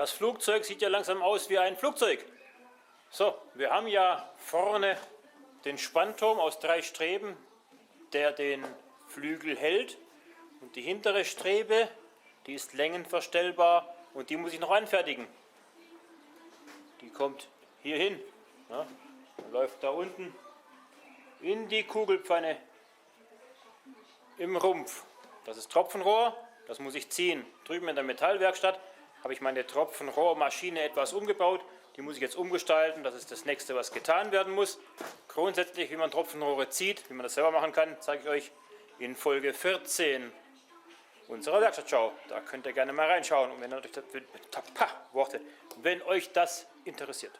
Das Flugzeug sieht ja langsam aus wie ein Flugzeug. So, wir haben ja vorne den Spannturm aus 3 Streben, der den Flügel hält. Und die hintere Strebe, die ist längenverstellbar und die muss ich noch anfertigen. Die kommt hier hin, ja, läuft da unten in die Kugelpfanne im Rumpf. Das ist Tropfenrohr, das muss ich ziehen. Drüben in der Metallwerkstatt habe ich meine Tropfenrohrmaschine etwas umgebaut. Die muss ich jetzt umgestalten, das ist das nächste, was getan werden muss. Grundsätzlich, wie man Tropfenrohre zieht, wie man das selber machen kann, zeige ich euch in Folge 14 unserer Werkstattschau. Da könnt ihr gerne mal reinschauen, und wenn euch das interessiert.